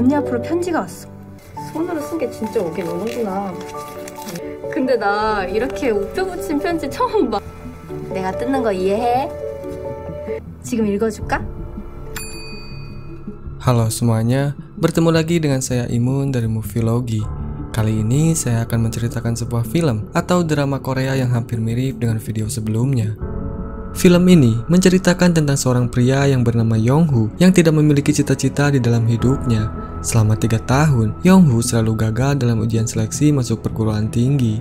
언니 앞으로 편지가 왔어. 손으로 쓴 게 진짜 오긴 오는구나. 근데 나 이렇게 우표 붙인 편지 처음 봐. 내가 뜯는 거 이해해? 지금 읽어줄까? Halo semuanya, bertemu lagi dengan saya Imun dari Movielogy. Kali ini saya akan menceritakan sebuah film atau drama Korea yang hampir mirip dengan video sebelumnya. Film ini menceritakan tentang seorang pria yang bernama Yonghoo yang tidak memiliki cita-cita di dalam hidupnya. Selama 3 tahun, Yonghoo selalu gagal dalam ujian seleksi masuk perguruan tinggi.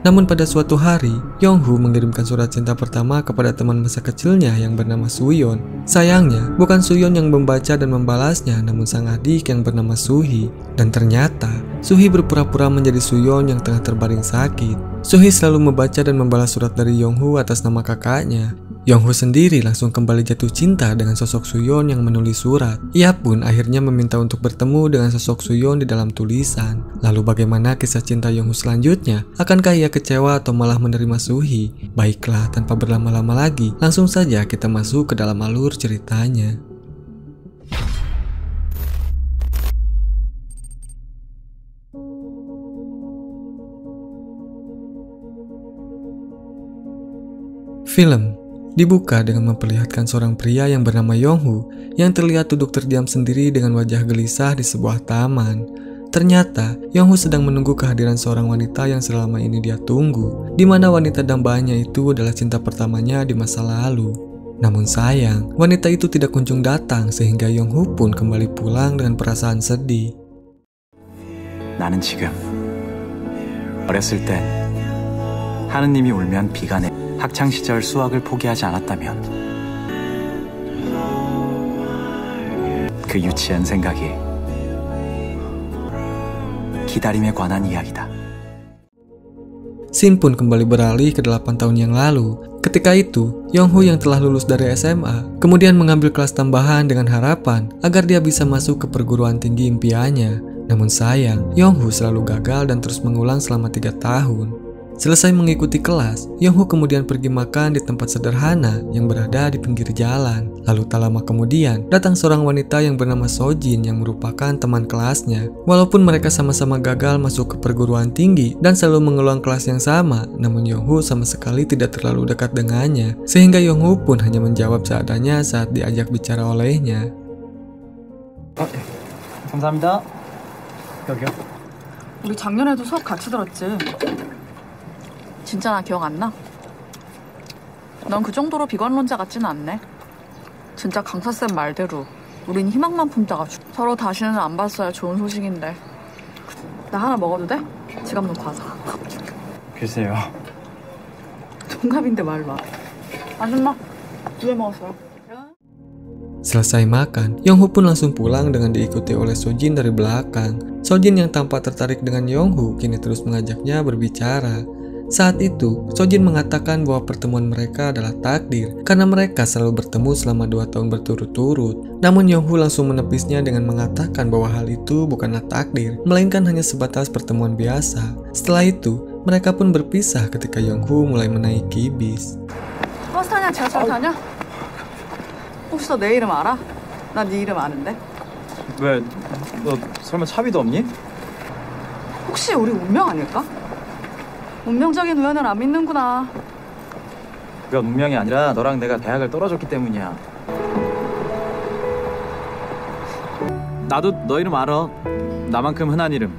Namun pada suatu hari, Yonghoo mengirimkan surat cinta pertama kepada teman masa kecilnya yang bernama Suyeon. Sayangnya, bukan Suyeon yang membaca dan membalasnya, namun sang adik yang bernama Suhee. Dan ternyata, Suhee berpura-pura menjadi Suyeon yang tengah terbaring sakit. Suhee selalu membaca dan membalas surat dari Yonghoo atas nama kakaknya. Yonghoo sendiri langsung kembali jatuh cinta dengan sosok Suyeon yang menulis surat. Ia pun akhirnya meminta untuk bertemu dengan sosok Suyeon di dalam tulisan. Lalu bagaimana kisah cinta Yonghoo selanjutnya? Akankah ia kecewa atau malah menerima Suhee? Baiklah, tanpa berlama-lama lagi, langsung saja kita masuk ke dalam alur ceritanya. Film dibuka dengan memperlihatkan seorang pria yang bernama Yonghoo yang terlihat duduk terdiam sendiri dengan wajah gelisah di sebuah taman. Ternyata, Yonghoo sedang menunggu kehadiran seorang wanita yang selama ini dia tunggu, di mana wanita dambaannya itu adalah cinta pertamanya di masa lalu. Namun sayang, wanita itu tidak kunjung datang sehingga Yonghoo pun kembali pulang dengan perasaan sedih. 나는 지금 어렸을 땐 하느님이 울면 비가 내. 학창 시절 수학을 포기하지 않았다면 그 유치한 생각이 기다림에 관한 이야기다. Scene pun kembali beralih ke 8 tahun yang lalu. Ketika itu, Yonghoo yang telah lulus dari SMA kemudian mengambil kelas tambahan dengan harapan agar dia bisa masuk ke perguruan tinggi impiannya. Namun sayang, Yonghoo selalu gagal dan terus mengulang selama 3 tahun. Selesai mengikuti kelas, Yonghoo kemudian pergi makan di tempat sederhana yang berada di pinggir jalan. Lalu tak lama kemudian, datang seorang wanita yang bernama Sojin yang merupakan teman kelasnya. Walaupun mereka sama-sama gagal masuk ke perguruan tinggi dan selalu mengulang kelas yang sama, namun Yonghoo sama sekali tidak terlalu dekat dengannya, sehingga Yonghoo pun hanya menjawab seadanya saat diajak bicara olehnya. 감사합니다. 여기요. 우리 작년에도 수업 같이 들었지? 진짜 나 기억 안 나? 넌 그 정도로 비관론자 같지는 않네. 진짜 강사쌤 말대로 우린 희망만 품다가 서로 다시는 안 봤어야 좋은 소식인데. 나 하나 먹어도 돼? 지갑 놓고 하자. 글쎄요. 동갑인데 말 마. 아줌마, 왜 먹었어요? Selesai makan, Yonghoo pun langsung pulang dengan diikuti oleh Sojin dari belakang. Sojin yang tampak tertarik dengan Yonghoo kini terus mengajaknya berbicara. Saat itu, Sojin mengatakan bahwa pertemuan mereka adalah takdir karena mereka selalu bertemu selama 2 tahun berturut-turut. Namun Yonghoo langsung menepisnya dengan mengatakan bahwa hal itu bukanlah takdir, melainkan hanya sebatas pertemuan biasa. Setelah itu, mereka pun berpisah ketika Yonghoo mulai menaiki bis. 버스 타냐? 지하철 타냐? 혹시 너 내 이름 알아? 나 네 이름 아는데. 왜? 너 설마 차비도 없니? 혹시 우리 운명 아닐까? 운명적인 우연을 안 믿는구나. 그건 운명이 아니라 너랑 내가 대학을 떨어졌기 때문이야. 나도 너 이름 알아. 나만큼 흔한 이름.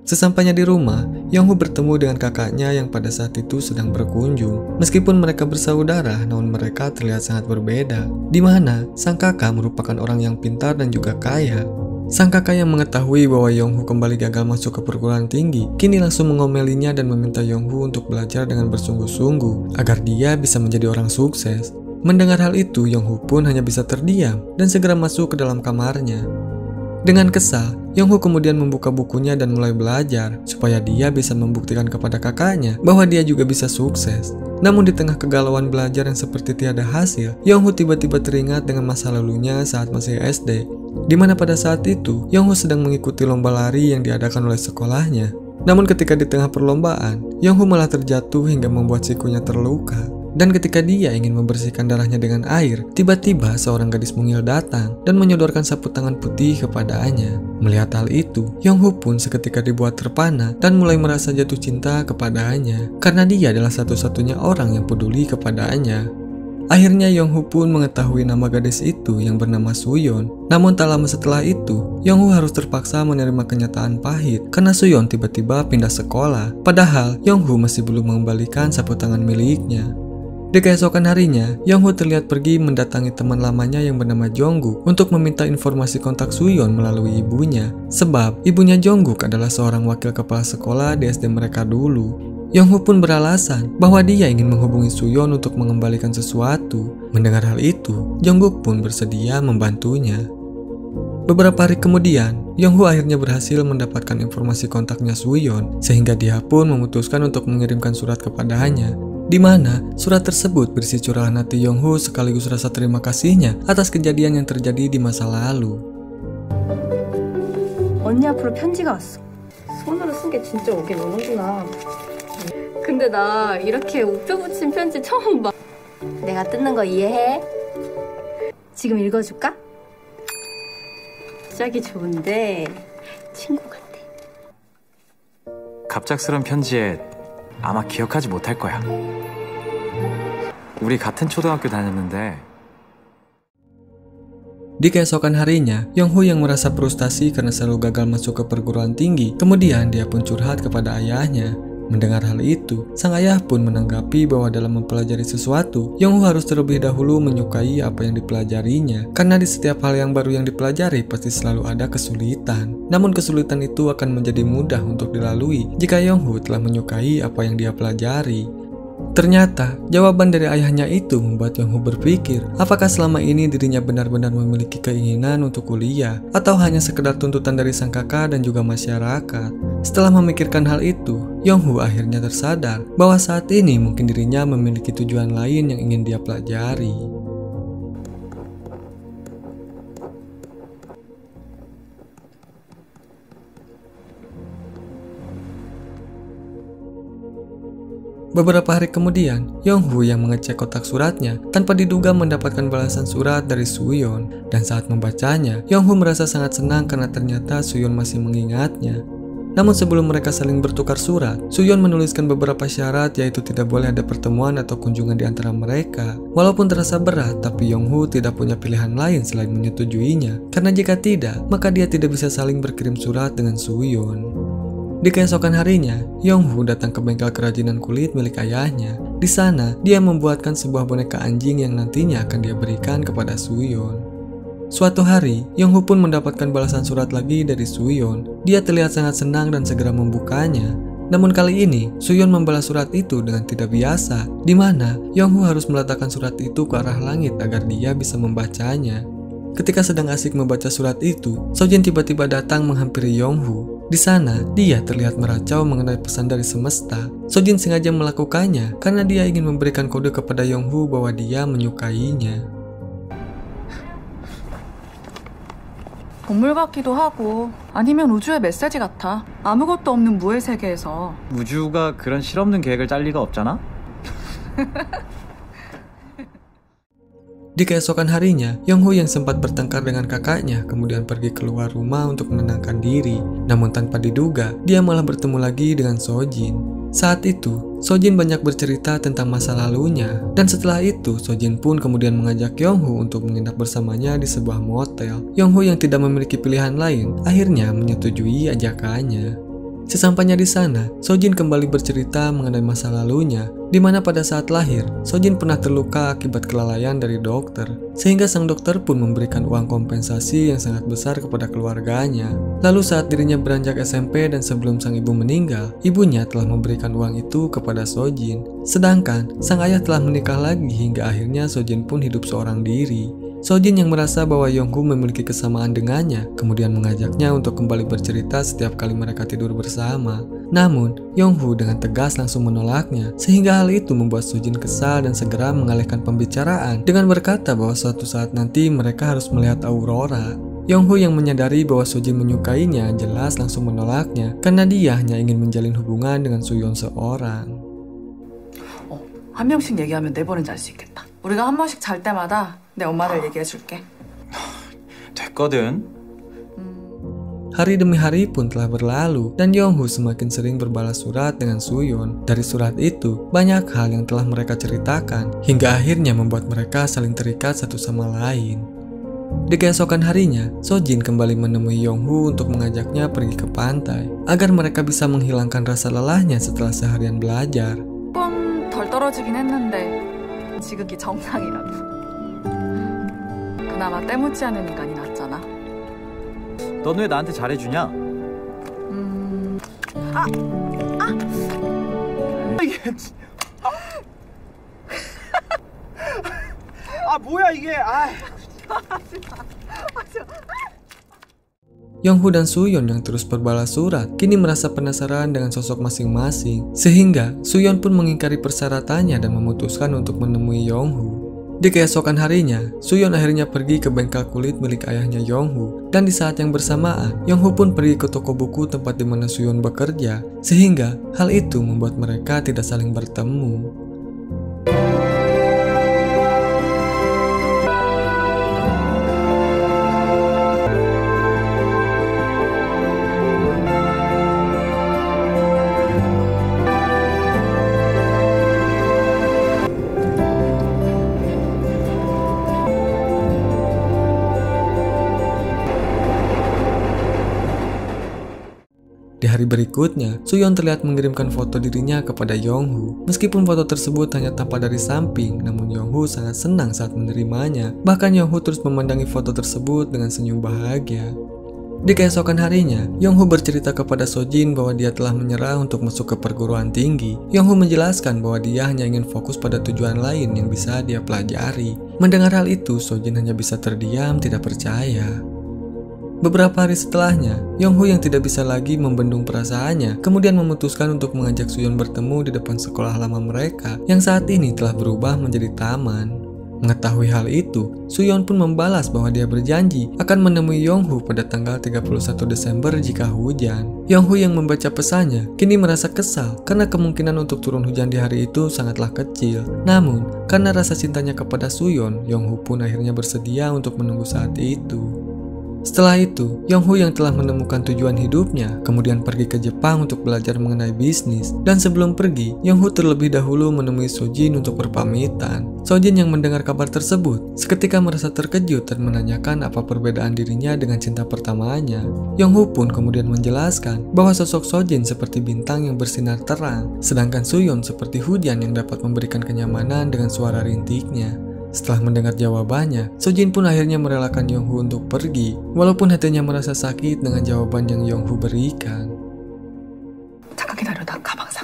Sesampainya di rumah, Yonghoo bertemu dengan kakaknya yang pada saat itu sedang berkunjung. Meskipun mereka bersaudara, namun mereka terlihat sangat berbeda. Di mana sang kakak merupakan orang yang pintar dan juga kaya. Sang kakak yang mengetahui bahwa Yonghoo kembali gagal masuk ke perguruan tinggi, kini langsung mengomelinya dan meminta Yonghoo untuk belajar dengan bersungguh-sungguh agar dia bisa menjadi orang sukses. Mendengar hal itu, Yonghoo pun hanya bisa terdiam dan segera masuk ke dalam kamarnya. Dengan kesal, Yonghoo kemudian membuka bukunya dan mulai belajar supaya dia bisa membuktikan kepada kakaknya bahwa dia juga bisa sukses. Namun di tengah kegalauan belajar yang seperti tiada hasil, Yonghoo tiba-tiba teringat dengan masa lalunya saat masih SD, di mana pada saat itu Yonghoo sedang mengikuti lomba lari yang diadakan oleh sekolahnya. Namun ketika di tengah perlombaan, Yonghoo malah terjatuh hingga membuat sikunya terluka. Dan ketika dia ingin membersihkan darahnya dengan air, tiba-tiba seorang gadis mungil datang dan menyodorkan sapu tangan putih kepadanya. Melihat hal itu, Yonghoo pun seketika dibuat terpana dan mulai merasa jatuh cinta kepadanya karena dia adalah satu-satunya orang yang peduli kepadanya. Akhirnya Yonghoo pun mengetahui nama gadis itu yang bernama Suyeon. Namun tak lama setelah itu, Yonghoo harus terpaksa menerima kenyataan pahit karena Suyeon tiba-tiba pindah sekolah. Padahal Yonghoo masih belum mengembalikan sapu tangan miliknya. Di keesokan harinya, Yonghoo terlihat pergi mendatangi teman lamanya yang bernama Jongkook untuk meminta informasi kontak Suyeon melalui ibunya. Sebab ibunya Jongkook adalah seorang wakil kepala sekolah di SD mereka dulu. Yonghoo pun beralasan bahwa dia ingin menghubungi Suyeon untuk mengembalikan sesuatu. Mendengar hal itu, Jongkook pun bersedia membantunya. Beberapa hari kemudian, Yonghoo akhirnya berhasil mendapatkan informasi kontaknya Suyeon, sehingga dia pun memutuskan untuk mengirimkan surat kepadanya, di mana surat tersebut berisi curahan hati Yonghoo sekaligus rasa terima kasihnya atas kejadian yang terjadi di masa lalu. 언니 앞으로 편지가 왔어. 손으로 쓴 게 진짜 오긴 오는구나. 근데 나 이렇게 우표 붙인 편지 처음 봐. 내가 뜯는 거 이해해? 지금 읽어줄까? 시작이 좋은데 친구 같아. 갑작스런 편지에 아마 기억하지 못할 거야. 우리 같은 초등학교 다녔는데. Di keesokan harinya, Yonghoo yang merasa frustasi karena selalu gagal masuk ke perguruan tinggi, kemudian dia pun curhat kepada ayahnya. Mendengar hal itu, sang ayah pun menanggapi bahwa dalam mempelajari sesuatu, Yonghoo harus terlebih dahulu menyukai apa yang dipelajarinya, karena di setiap hal yang baru yang dipelajari pasti selalu ada kesulitan. Namun kesulitan itu akan menjadi mudah untuk dilalui jika Yonghoo telah menyukai apa yang dia pelajari. Ternyata, jawaban dari ayahnya itu membuat Yonghoo berpikir, apakah selama ini dirinya benar-benar memiliki keinginan untuk kuliah, atau hanya sekedar tuntutan dari sang kakak dan juga masyarakat. Setelah memikirkan hal itu, Yonghoo akhirnya tersadar bahwa saat ini mungkin dirinya memiliki tujuan lain yang ingin dia pelajari. Beberapa hari kemudian, Yonghoo yang mengecek kotak suratnya tanpa diduga mendapatkan balasan surat dari Suyeon. Dan saat membacanya, Yonghoo merasa sangat senang karena ternyata Suyeon masih mengingatnya. Namun sebelum mereka saling bertukar surat, Suyeon menuliskan beberapa syarat, yaitu tidak boleh ada pertemuan atau kunjungan di antara mereka. Walaupun terasa berat, tapi Yonghoo tidak punya pilihan lain selain menyetujuinya. Karena jika tidak, maka dia tidak bisa saling berkirim surat dengan Suyeon. Di keesokan harinya, Yonghoo datang ke bengkel kerajinan kulit milik ayahnya. Di sana, dia membuatkan sebuah boneka anjing yang nantinya akan dia berikan kepada Suyeon. Suatu hari, Yonghoo pun mendapatkan balasan surat lagi dari Suyeon. Dia terlihat sangat senang dan segera membukanya. Namun kali ini, Suyeon membalas surat itu dengan tidak biasa, di mana Yonghoo harus meletakkan surat itu ke arah langit agar dia bisa membacanya. Ketika sedang asik membaca surat itu, Sojin tiba-tiba datang menghampiri Yonghoo. Di sana, dia terlihat meracau mengenai pesan dari semesta. Sojin sengaja melakukannya karena dia ingin memberikan kode kepada Yonghoo bahwa dia menyukainya. 동물 같기도 하고 아니면 우주의 메시지 같아. 아무것도 없는 무의 세계에서. 우주가 그런 실없는 계획을 짤 리가 없잖아? Di keesokan harinya, Yonghoo yang sempat bertengkar dengan kakaknya kemudian pergi keluar rumah untuk menenangkan diri. Namun tanpa diduga, dia malah bertemu lagi dengan Sojin. Saat itu, Sojin banyak bercerita tentang masa lalunya. Dan setelah itu, Sojin pun kemudian mengajak Yonghoo untuk menginap bersamanya di sebuah motel. Yonghoo yang tidak memiliki pilihan lain, akhirnya menyetujui ajakannya. Sesampainya di sana, Sojin kembali bercerita mengenai masa lalunya, di mana pada saat lahir, Sojin pernah terluka akibat kelalaian dari dokter, sehingga sang dokter pun memberikan uang kompensasi yang sangat besar kepada keluarganya. Lalu saat dirinya beranjak SMP dan sebelum sang ibu meninggal, ibunya telah memberikan uang itu kepada Sojin. Sedangkan, sang ayah telah menikah lagi hingga akhirnya Sojin pun hidup seorang diri. Sojin yang merasa bahwa Yonghoo memiliki kesamaan dengannya, kemudian mengajaknya untuk kembali bercerita setiap kali mereka tidur bersama. Namun, Yonghoo dengan tegas langsung menolaknya, sehingga hal itu membuat Sojin kesal dan segera mengalihkan pembicaraan dengan berkata bahwa suatu saat nanti mereka harus melihat aurora. Yonghoo yang menyadari bahwa Sojin menyukainya jelas langsung menolaknya, karena dia hanya ingin menjalin hubungan dengan Suyeon seorang. 한 명씩 얘기하면 네 번인지 알 수 있겠다. 우리가 한 번씩 잘 때마다 내 엄마를 얘기해줄게. 됐거든. Hari demi hari pun telah berlalu dan Yonghu semakin sering berbalas surat dengan Suyeon. Dari surat itu, banyak hal yang telah mereka ceritakan hingga akhirnya membuat mereka saling terikat satu sama lain. Di keesokan harinya, Sojin kembali menemui Yonghu untuk mengajaknya pergi ke pantai agar mereka bisa menghilangkan rasa lelahnya setelah seharian belajar. 조금 덜 떨어지긴 했는데 지극히 정상이라도. 그나마 때묻지 않은 인간이 낫잖아. 넌 왜 나한테 잘해주냐? 뭐야 이게? Yonghu dan Suyeon yang terus berbalas surat kini merasa penasaran dengan sosok masing-masing, sehingga Suyeon pun mengingkari persyaratannya dan memutuskan untuk menemui Yonghu. Di keesokan harinya, Suyeon akhirnya pergi ke bengkel kulit milik ayahnya Yonghu, dan di saat yang bersamaan, Yonghu pun pergi ke toko buku tempat di mana Suyeon bekerja, sehingga hal itu membuat mereka tidak saling bertemu. Di hari berikutnya, Suyeon terlihat mengirimkan foto dirinya kepada Yonghu. Meskipun foto tersebut hanya tampak dari samping, namun Yonghu sangat senang saat menerimanya. Bahkan Yonghu terus memandangi foto tersebut dengan senyum bahagia. Di keesokan harinya, Yonghu bercerita kepada Sojin bahwa dia telah menyerah untuk masuk ke perguruan tinggi. Yonghu menjelaskan bahwa dia hanya ingin fokus pada tujuan lain yang bisa dia pelajari. Mendengar hal itu, Sojin hanya bisa terdiam, tidak percaya. Beberapa hari setelahnya, Yonghu yang tidak bisa lagi membendung perasaannya kemudian memutuskan untuk mengajak Suyeon bertemu di depan sekolah lama mereka yang saat ini telah berubah menjadi taman. Mengetahui hal itu, Suyeon pun membalas bahwa dia berjanji akan menemui Yonghu pada tanggal 31 Desember jika hujan. Yonghu yang membaca pesannya kini merasa kesal karena kemungkinan untuk turun hujan di hari itu sangatlah kecil. Namun, karena rasa cintanya kepada Suyeon, Yonghu pun akhirnya bersedia untuk menunggu saat itu. Setelah itu, Yonghu yang telah menemukan tujuan hidupnya kemudian pergi ke Jepang untuk belajar mengenai bisnis. Dan sebelum pergi, Yonghu terlebih dahulu menemui Sojin untuk berpamitan. Sojin yang mendengar kabar tersebut seketika merasa terkejut dan menanyakan apa perbedaan dirinya dengan cinta pertamanya. Yonghu pun kemudian menjelaskan bahwa sosok Sojin seperti bintang yang bersinar terang, sedangkan Suyeon seperti hujan yang dapat memberikan kenyamanan dengan suara rintiknya. Setelah mendengar jawabannya, Sojin pun akhirnya merelakan Yonghu untuk pergi, walaupun hatinya merasa sakit dengan jawaban yang Yonghu berikan. 잠깐 기다려, 나 가방 사.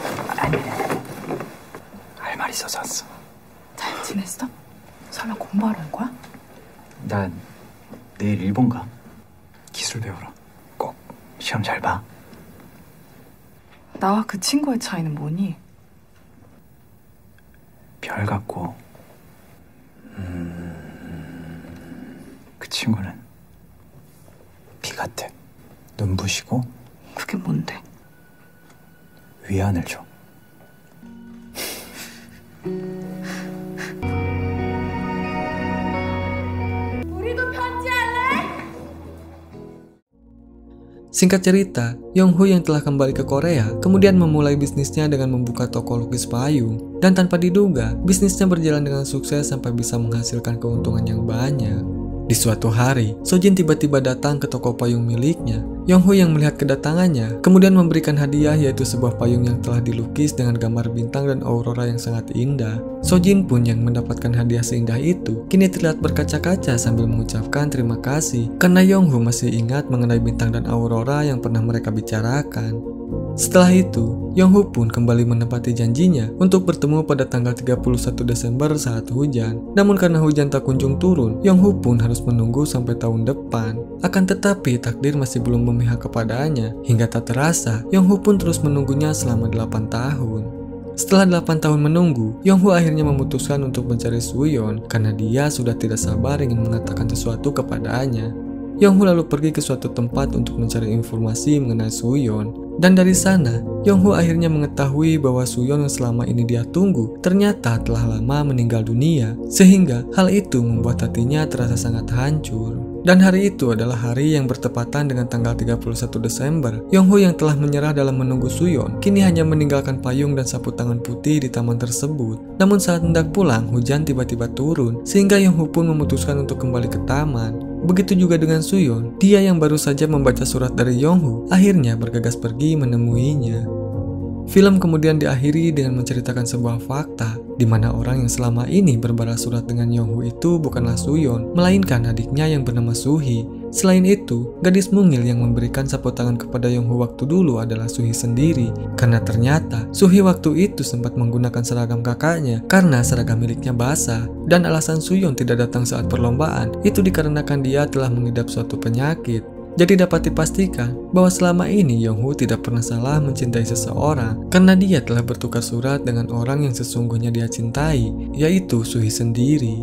할 말 있어서 왔어. 잘 지냈어? 설마 공부하러 온 거야? 난 내일 일본 가. 기술 배우러. 꼭 시험 잘 봐. 나와 그 친구의 차이는 뭐니? 별 같고 그 친구는 비 같아. 눈부시고 그게 뭔데? 위안을 줘. Singkat cerita, Yonghu yang telah kembali ke Korea kemudian memulai bisnisnya dengan membuka toko lukis payung. Dan tanpa diduga, bisnisnya berjalan dengan sukses sampai bisa menghasilkan keuntungan yang banyak. Di suatu hari, Sojin tiba-tiba datang ke toko payung miliknya. Yonghu yang melihat kedatangannya kemudian memberikan hadiah, yaitu sebuah payung yang telah dilukis dengan gambar bintang dan aurora yang sangat indah. Sojin pun yang mendapatkan hadiah seindah itu kini terlihat berkaca-kaca sambil mengucapkan terima kasih karena Yonghu masih ingat mengenai bintang dan aurora yang pernah mereka bicarakan. Setelah itu, Yonghu pun kembali menepati janjinya untuk bertemu pada tanggal 31 Desember saat hujan. Namun karena hujan tak kunjung turun, Yonghu pun harus menunggu sampai tahun depan. Akan tetapi takdir masih belum memihak kepadanya. Hingga tak terasa, Yonghu pun terus menunggunya selama 8 tahun. Setelah 8 tahun menunggu, Yonghu akhirnya memutuskan untuk mencari Suyeon karena dia sudah tidak sabar ingin mengatakan sesuatu kepadanya. Yonghu lalu pergi ke suatu tempat untuk mencari informasi mengenai Suyeon. Dan dari sana, Yonghoo akhirnya mengetahui bahwa Suyeon yang selama ini dia tunggu ternyata telah lama meninggal dunia, sehingga hal itu membuat hatinya terasa sangat hancur. Dan hari itu adalah hari yang bertepatan dengan tanggal 31 Desember. Yonghoo yang telah menyerah dalam menunggu Suyeon kini hanya meninggalkan payung dan sapu tangan putih di taman tersebut. Namun saat hendak pulang, hujan tiba-tiba turun, sehingga Yonghoo pun memutuskan untuk kembali ke taman. Begitu juga dengan Suyeon, dia yang baru saja membaca surat dari Yonghoo akhirnya bergegas pergi menemuinya. Film kemudian diakhiri dengan menceritakan sebuah fakta, di mana orang yang selama ini berbalas surat dengan Yonghoo itu bukanlah Suyeon, melainkan adiknya yang bernama Suhi. Selain itu, gadis mungil yang memberikan sapu tangan kepada Yonghoo waktu dulu adalah Suhi sendiri, karena ternyata Suhi waktu itu sempat menggunakan seragam kakaknya karena seragam miliknya basah, dan alasan Suyeon tidak datang saat perlombaan itu dikarenakan dia telah mengidap suatu penyakit. Jadi dapat dipastikan bahwa selama ini Yonghoo tidak pernah salah mencintai seseorang karena dia telah bertukar surat dengan orang yang sesungguhnya dia cintai, yaitu Suhi sendiri.